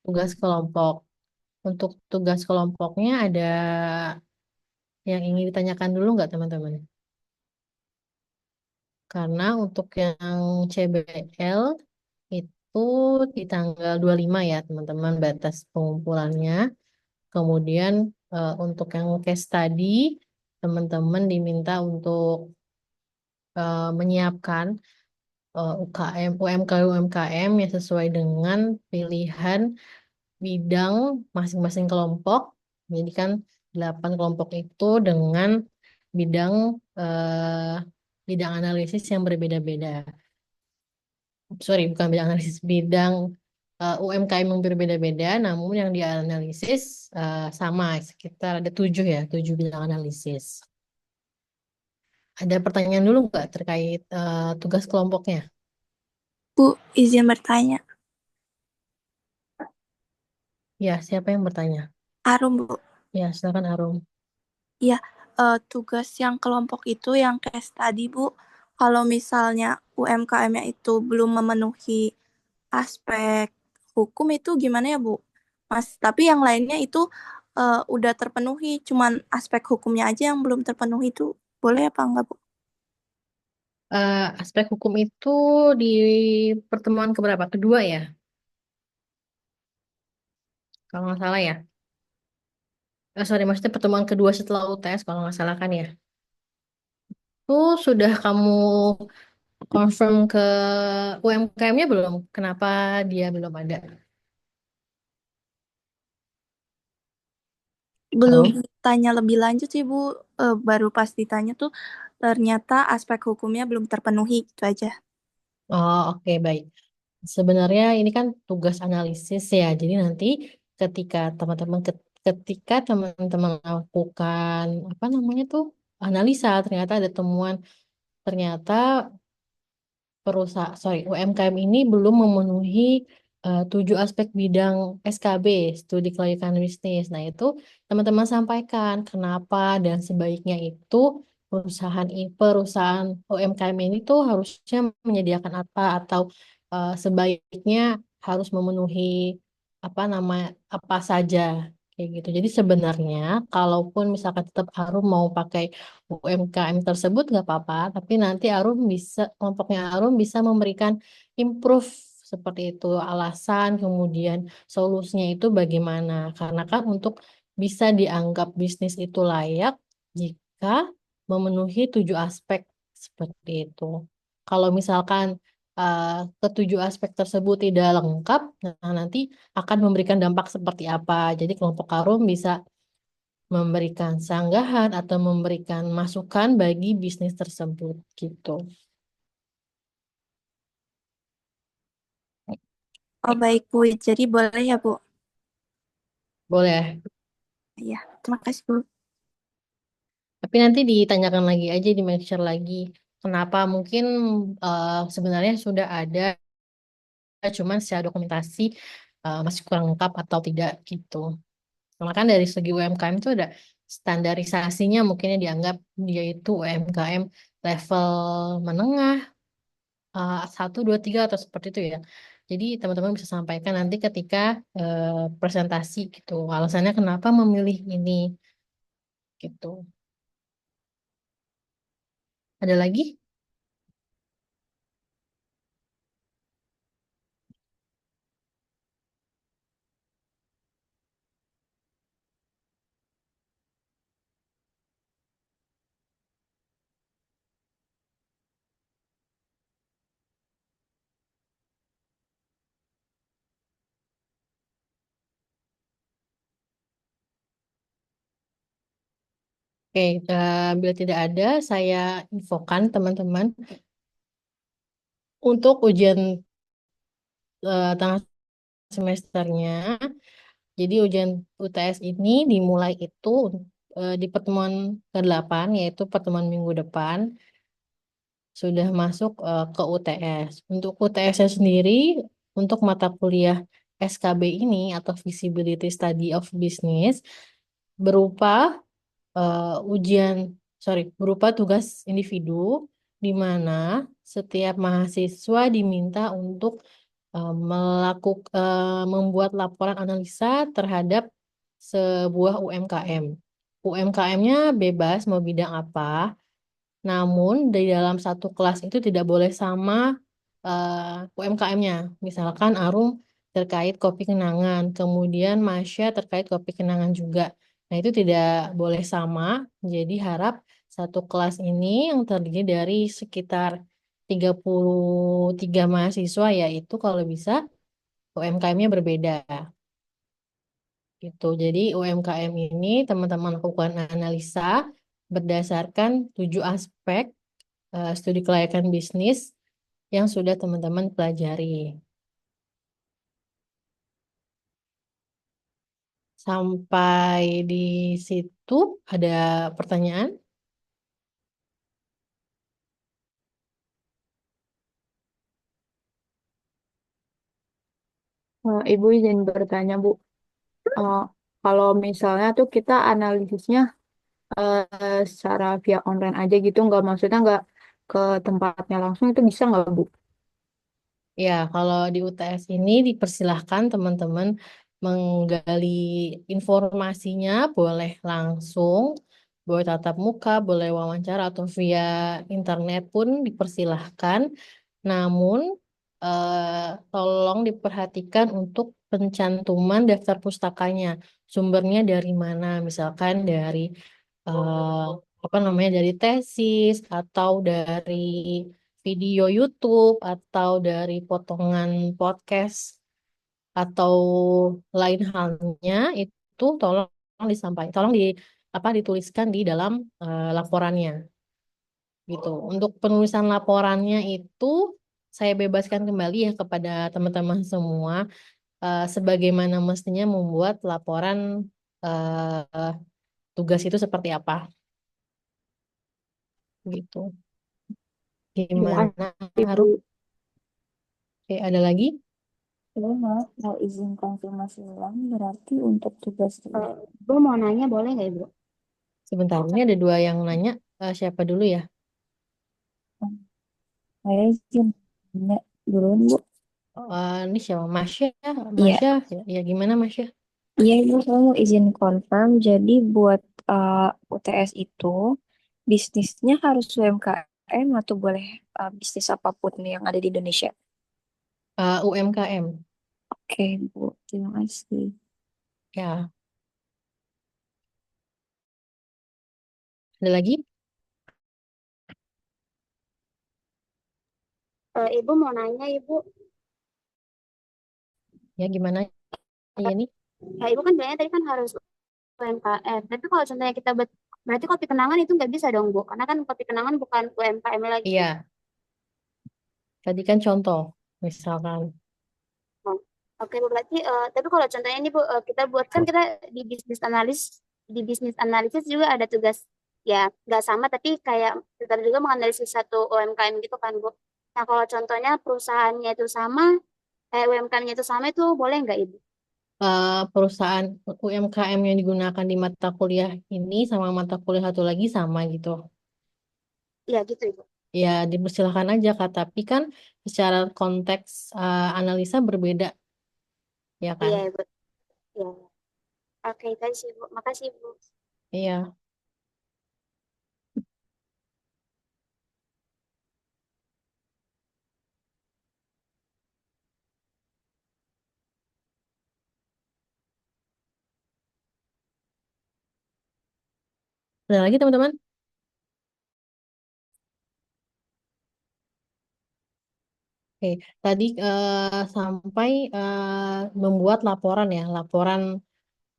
tugas kelompok. Untuk tugas kelompoknya ada yang ingin ditanyakan dulu nggak teman-teman? Karena untuk yang CBL itu di tanggal 25 ya teman-teman batas pengumpulannya. Kemudian untuk yang case study, teman-teman diminta untuk menyiapkan UKM, UMKM yang sesuai dengan pilihan bidang masing-masing kelompok. Jadi kan 8 kelompok itu dengan bidang bidang analisis yang berbeda-beda. Sorry, bukan bidang analisis, bidang UMKM yang berbeda-beda, namun yang dianalisis sama, sekitar ada 7 ya, 7 bidang analisis. Ada pertanyaan dulu nggak terkait tugas kelompoknya? Bu, izin bertanya. Ya, siapa yang bertanya? Arum, Bu. Ya, silakan Arum. Iya, tugas yang kelompok itu yang case tadi, Bu. Kalau misalnya UMKM-nya itu belum memenuhi aspek hukum itu gimana ya, Bu? Mas, tapi yang lainnya itu udah terpenuhi, cuman aspek hukumnya aja yang belum terpenuhi itu. Boleh apa enggak, Bu? Aspek hukum itu di pertemuan keberapa? Kedua ya, kalau nggak salah ya. Sorry, maksudnya pertemuan kedua setelah UTS kalau nggak salah kan ya. Itu sudah kamu confirm ke UMKM-nya belum? Kenapa dia belum ada? Belum Halo? tanya lebih lanjut sih, Bu. Baru pas ditanya tuh ternyata aspek hukumnya belum terpenuhi, itu aja. Oh, oke, baik. Sebenarnya ini kan tugas analisis ya. Jadi nanti ketika teman-teman ketika teman-teman melakukan apa namanya tuh analisa, ternyata ada temuan, ternyata perusahaan, sorry, UMKM ini belum memenuhi 7 aspek bidang SKB, studi kelayakan bisnis. Nah, itu teman-teman sampaikan kenapa dan sebaiknya itu perusahaan UMKM ini tuh harusnya menyediakan apa atau sebaiknya harus memenuhi apa saja kayak gitu. Jadi sebenarnya kalaupun misalkan tetap Arum mau pakai UMKM tersebut nggak apa-apa, tapi nanti kelompoknya Arum bisa memberikan improve seperti itu, alasan, kemudian solusinya itu bagaimana. Karena kan untuk bisa dianggap bisnis itu layak jika memenuhi 7 aspek seperti itu. Kalau misalkan eh, ketujuh aspek tersebut tidak lengkap, nah nanti akan memberikan dampak seperti apa. Jadi kelompok Arum bisa memberikan sanggahan atau memberikan masukan bagi bisnis tersebut gitu. Oh, baik, Bu. Jadi boleh ya, Bu? Boleh. Iya, terima kasih, Bu. Tapi nanti ditanyakan lagi aja, di make sure lagi. Kenapa mungkin sebenarnya sudah ada, cuman secara dokumentasi masih kurang lengkap atau tidak gitu. Karena kan dari segi UMKM itu ada standarisasinya mungkinnya dianggap dia itu UMKM level menengah, 1, 2, 3 atau seperti itu ya. Jadi teman-teman bisa sampaikan nanti ketika eh, presentasi gitu. Alasannya kenapa memilih ini gitu. Ada lagi? Oke, bila tidak ada, saya infokan teman-teman untuk ujian tengah semesternya. Jadi ujian UTS ini dimulai itu di pertemuan ke-8, yaitu pertemuan minggu depan, sudah masuk ke UTS. Untuk UTS-nya sendiri, untuk mata kuliah SKB ini atau Feasibility Study of Business, berupa ujian, sorry, berupa tugas individu, di mana setiap mahasiswa diminta untuk membuat laporan analisa terhadap sebuah UMKM. UMKM-nya bebas mau bidang apa, namun di dalam satu kelas itu tidak boleh sama UMKM-nya. Misalkan Arum terkait kopi kenangan, kemudian Masya terkait kopi kenangan juga. Nah, itu tidak boleh sama. Jadi harap satu kelas ini yang terdiri dari sekitar 33 mahasiswa, yaitu kalau bisa UMKM-nya berbeda gitu. Jadi UMKM ini teman-teman lakukan analisa berdasarkan 7 aspek studi kelayakan bisnis yang sudah teman-teman pelajari. Sampai di situ ada pertanyaan? Ibu izin bertanya, Bu. Eh, Kalau misalnya tuh kita analisisnya secara via online aja gitu, nggak maksudnya nggak ke tempatnya langsung itu bisa nggak, Bu? Ya, kalau di UTS ini dipersilahkan teman-teman menggali informasinya, boleh langsung, boleh tatap muka, boleh wawancara, atau via internet pun dipersilahkan. Namun, tolong diperhatikan untuk pencantuman daftar pustakanya. Sumbernya dari mana? Misalkan dari eh, apa namanya, dari tesis atau dari video YouTube atau dari potongan podcast atau lain halnya, itu tolong dituliskan di dalam laporannya gitu. Untuk penulisan laporannya itu saya bebaskan kembali ya kepada teman-teman semua, sebagaimana mestinya membuat laporan eh, tugas itu seperti apa gitu. Terima Gimana kasih, Bu. Harum? Oke, ada lagi? Saya mau izin konfirmasi ulang, berarti untuk tugas Bu mau nanya boleh nggak Ibu? Sebentar, ini ada dua yang nanya. Siapa dulu ya? saya izin nanya duluan, Bu. Ini siapa? Masya? Iya, Masya? Ya, ya gimana Masya? iya Ibu, saya mau izin confirm. Jadi buat UTS itu bisnisnya harus UMKM atau boleh bisnis apapun yang ada di Indonesia? UMKM. Oke, Bu. Terima kasih. Ya, ada lagi? Ibu mau nanya Ibu, Ya gimana ya nih? ya Ibu kan bilangnya tadi kan harus UMKM. Tapi kalau contohnya kita berarti kopi kenangan itu nggak bisa dong Bu, karena kan kopi kenangan bukan UMKM lagi. Iya, tadi kan contoh, misalkan. Oh, oke Bu, berarti tapi kalau contohnya ini Bu, kita buat kan kita di bisnis analisis juga ada tugas ya nggak sama tapi kayak kita juga menganalisis satu UMKM gitu kan Bu. Nah kalau contohnya perusahaannya itu sama, UMKM-nya itu sama itu boleh nggak Ibu? Perusahaan UMKM yang digunakan di mata kuliah ini sama mata kuliah satu lagi sama gitu. Iya gitu Ibu. Ya, dipersilakan aja Kak, tapi kan secara konteks analisa berbeda, ya Iya kan? Ibu. Iya. Oke, kasih Bu. Makasih Bu. Iya. Ada lagi teman-teman? Oke, tadi sampai membuat laporan ya, laporan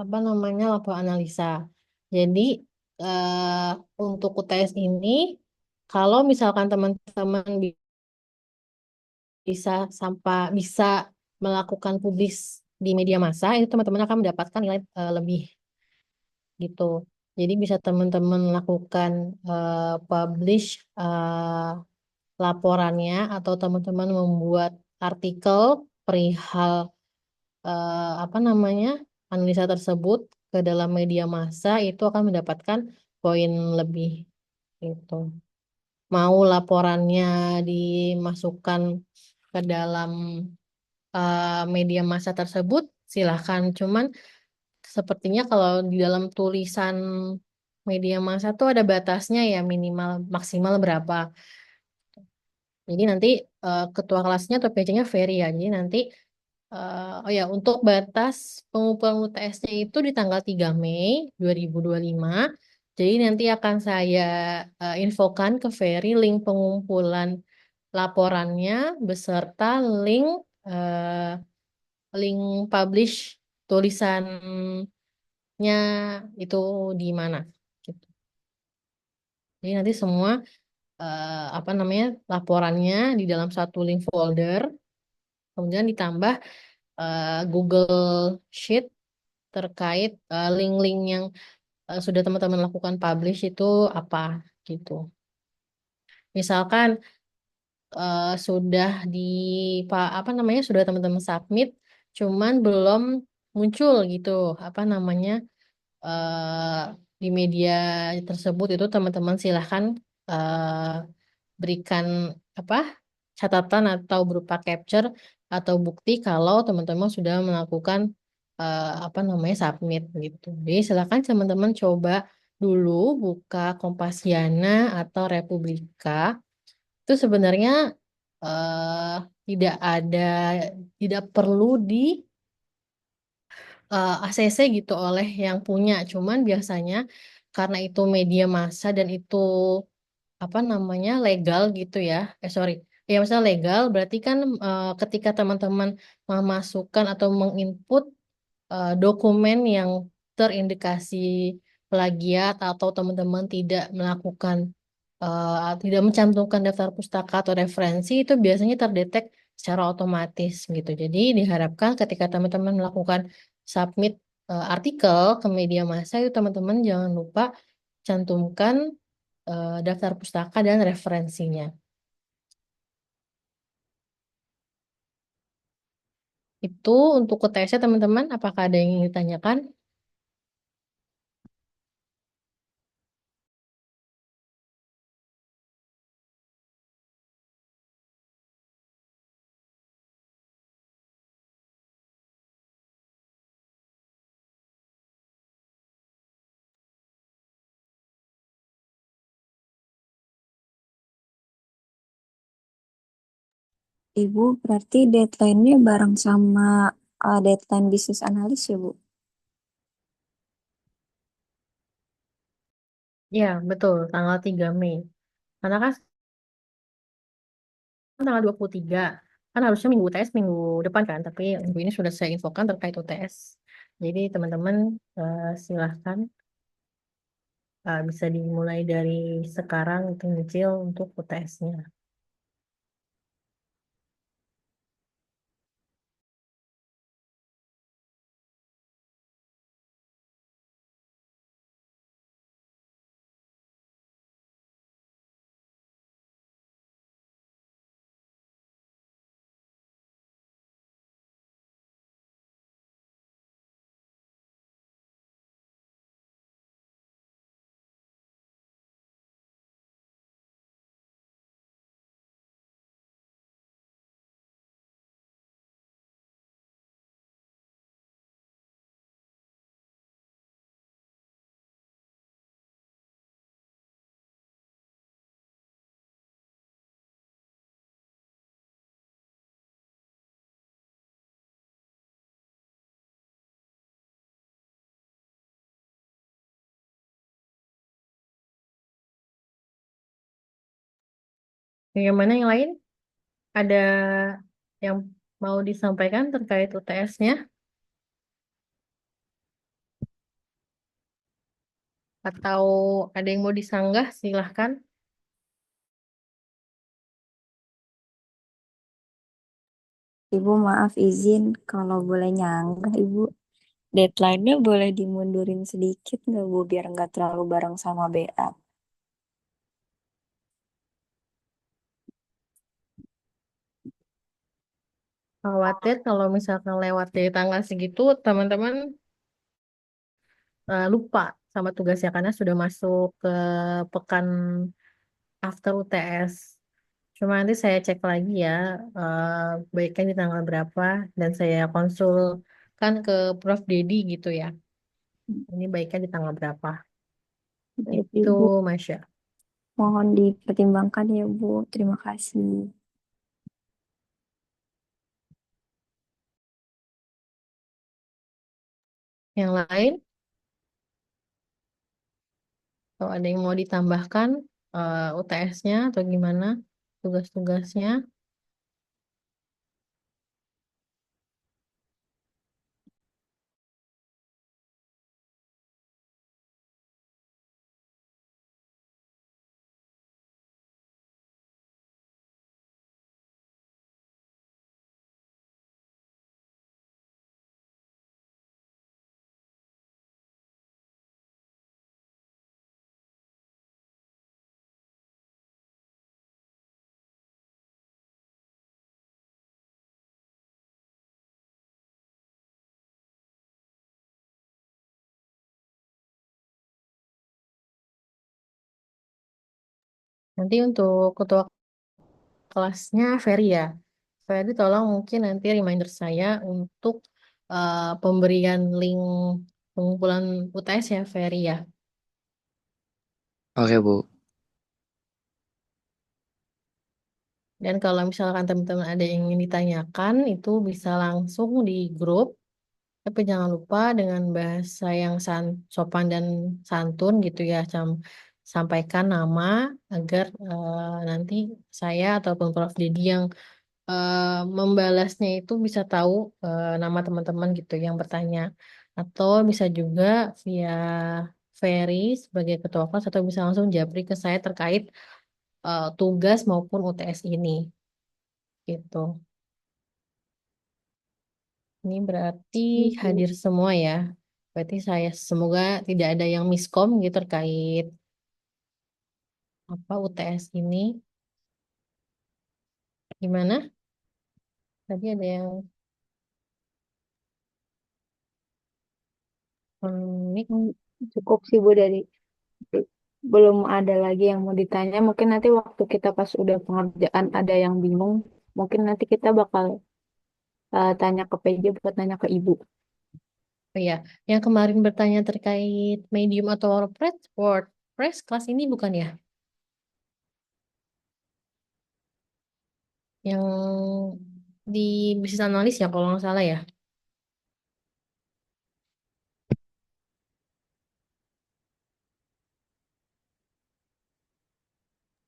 apa namanya, laporan analisa. Jadi untuk UTS ini, kalau misalkan teman-teman bisa melakukan publis di media massa, itu teman-teman akan mendapatkan nilai lebih gitu. Jadi bisa teman-teman lakukan publish laporannya, atau teman-teman membuat artikel perihal apa namanya, analisa tersebut ke dalam media massa, itu akan mendapatkan poin lebih gitu. Mau laporannya dimasukkan ke dalam media massa tersebut, silahkan. Cuman sepertinya kalau di dalam tulisan media massa tuh ada batasnya ya, minimal maksimal berapa. Jadi nanti ketua kelasnya atau PC-nya vary ya. Jadi nanti oh ya, untuk batas pengumpulan UTS-nya itu di tanggal 3 Mei 2025. Jadi nanti akan saya infokan ke Ferry link pengumpulan laporannya beserta link eh, link publish tulisannya itu di mana gitu. Jadi nanti semua apa namanya laporannya di dalam satu link folder, kemudian ditambah Google Sheet terkait link-link yang sudah teman-teman lakukan publish itu apa gitu. Misalkan sudah di apa namanya sudah teman-teman submit, cuman belum muncul gitu apa namanya eh, di media tersebut itu teman-teman silahkan berikan apa catatan atau berupa capture atau bukti kalau teman-teman sudah melakukan apa namanya submit gitu. Jadi silakan teman-teman coba dulu buka Kompasiana atau Republika. Itu sebenarnya eh, tidak ada tidak perlu di ACC gitu oleh yang punya. Cuman biasanya karena itu media massa dan itu apa namanya legal gitu ya. Sorry. Ya misalnya legal berarti kan ketika teman-teman memasukkan atau menginput dokumen yang terindikasi plagiat atau teman-teman tidak melakukan tidak mencantumkan daftar pustaka atau referensi itu biasanya terdetek secara otomatis gitu. Jadi diharapkan ketika teman-teman melakukan submit artikel ke media massa itu teman-teman jangan lupa cantumkan daftar pustaka dan referensinya. Itu untuk UTS-nya teman-teman, apakah ada yang ingin ditanyakan? Ibu, berarti deadline-nya bareng sama deadline bisnis analis ya, Bu? Ya, betul, tanggal 3 Mei. Karena kan tanggal 23 kan harusnya minggu UTS minggu depan kan, tapi minggu ini sudah saya infokan terkait UTS. Jadi teman-teman silahkan bisa dimulai dari sekarang itu nyicil untuk UTS-nya. Bagaimana yang lain? Ada yang mau disampaikan terkait UTS-nya? Atau ada yang mau disanggah? Silahkan. Ibu maaf izin kalau boleh nyanggah Ibu. Deadline-nya boleh dimundurin sedikit nggak Bu biar nggak terlalu bareng sama BA. Khawatir kalau misalkan lewat dari tanggal segitu, teman-teman lupa sama tugasnya karena sudah masuk ke pekan after UTS. Cuma nanti saya cek lagi ya, baiknya di tanggal berapa, dan saya konsulkan ke Prof. Dedi gitu ya. Ini baiknya di tanggal berapa? Baik, Itu, Ibu. Masya. Mohon dipertimbangkan ya, Bu. Terima kasih. Yang lain, kalau ada yang mau ditambahkan, UTS-nya atau gimana, tugas-tugasnya. Nanti untuk ketua kelasnya Ferry ya. Ferry tolong mungkin nanti reminder saya untuk pemberian link pengumpulan UTS ya Ferry ya. Oke, Bu. Dan kalau misalkan teman-teman ada yang ingin ditanyakan, itu bisa langsung di grup. Tapi jangan lupa dengan bahasa yang sopan dan santun gitu ya. Sampaikan nama agar nanti saya ataupun Prof. Dedi yang membalasnya itu bisa tahu nama teman-teman gitu yang bertanya. Atau bisa juga via Ferry sebagai ketua kelas atau bisa langsung japri ke saya terkait tugas maupun UTS ini gitu. Ini berarti Ibu. hadir semua ya. Berarti saya semoga tidak ada yang miskom gitu terkait apa UTS ini. Gimana? Tadi ada yang unik. Hmm, Cukup sih Bu dari belum ada lagi yang mau ditanya. Mungkin nanti waktu kita pas udah pengerjaan ada yang bingung, mungkin nanti kita bakal tanya ke PJ buat nanya ke Ibu. Oh ya, yang kemarin bertanya terkait Medium atau WordPress, WordPress kelas ini bukan ya? Yang di bisnis analis ya kalau nggak salah ya.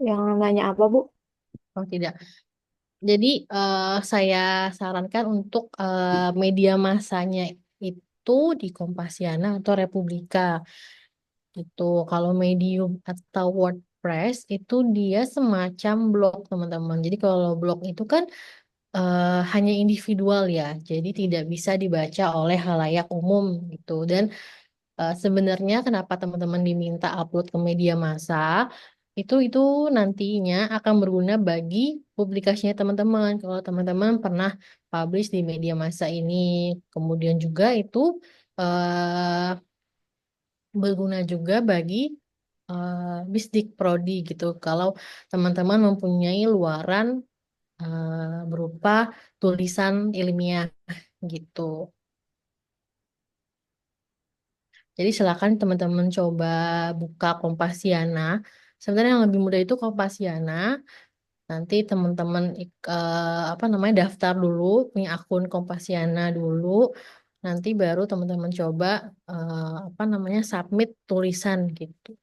Yang nanya apa Bu? Oh tidak. Jadi saya sarankan untuk media massanya itu di Kompasiana atau Republika. Gitu. Kalau Medium atau WordPress itu dia semacam blog, teman-teman. Jadi kalau blog itu kan hanya individual ya. Jadi tidak bisa dibaca oleh halayak umum gitu. Dan sebenarnya kenapa teman-teman diminta upload ke media massa itu nantinya akan berguna bagi publikasinya teman-teman. Kalau teman-teman pernah publish di media massa ini, kemudian juga itu eh, berguna juga bagi Bisdik Prodi gitu. Kalau teman-teman mempunyai luaran berupa tulisan ilmiah gitu. Jadi silakan teman-teman coba buka Kompasiana. Sebenarnya yang lebih mudah itu Kompasiana. Nanti teman-teman apa namanya daftar dulu, punya akun Kompasiana dulu. Nanti baru teman-teman coba apa namanya submit tulisan gitu.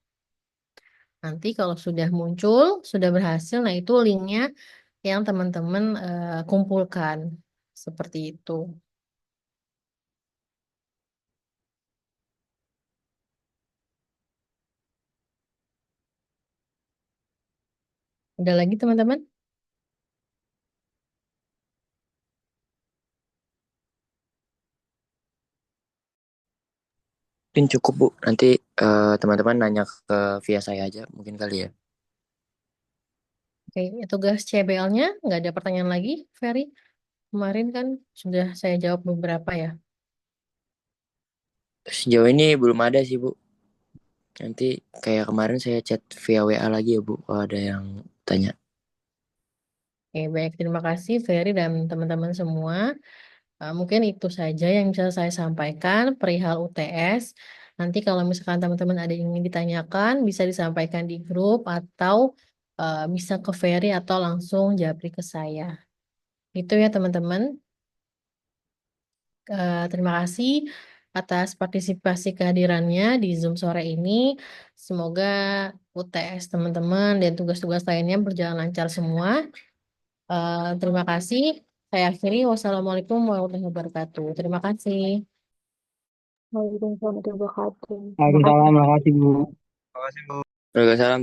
Nanti kalau sudah muncul, sudah berhasil, nah itu linknya yang teman-teman kumpulkan seperti itu. Ada lagi teman-teman? Mungkin cukup, Bu. Nanti teman-teman nanya ke via saya aja mungkin kali ya. Oke, tugas CBL-nya nggak ada pertanyaan lagi, Ferry? Kemarin kan sudah saya jawab beberapa ya. Sejauh ini belum ada sih, Bu. Nanti kayak kemarin saya chat via WA lagi ya, Bu, kalau ada yang tanya. Oke, baik. Terima kasih Ferry dan teman-teman semua. Mungkin itu saja yang bisa saya sampaikan perihal UTS. Nanti kalau misalkan teman-teman ada yang ingin ditanyakan, bisa disampaikan di grup atau bisa ke Ferry atau langsung japri ke saya. Itu ya teman-teman. Terima kasih atas partisipasi kehadirannya di Zoom sore ini. Semoga UTS teman-teman dan tugas-tugas lainnya berjalan lancar semua. Terima kasih. Saya akhiri. Wassalamualaikum warahmatullahi wabarakatuh. Terima kasih. Waalaikumsalam warahmatullahi wabarakatuh. Terima kasih. Waalaikumsalam, makasih Bu. Waalaikumsalam.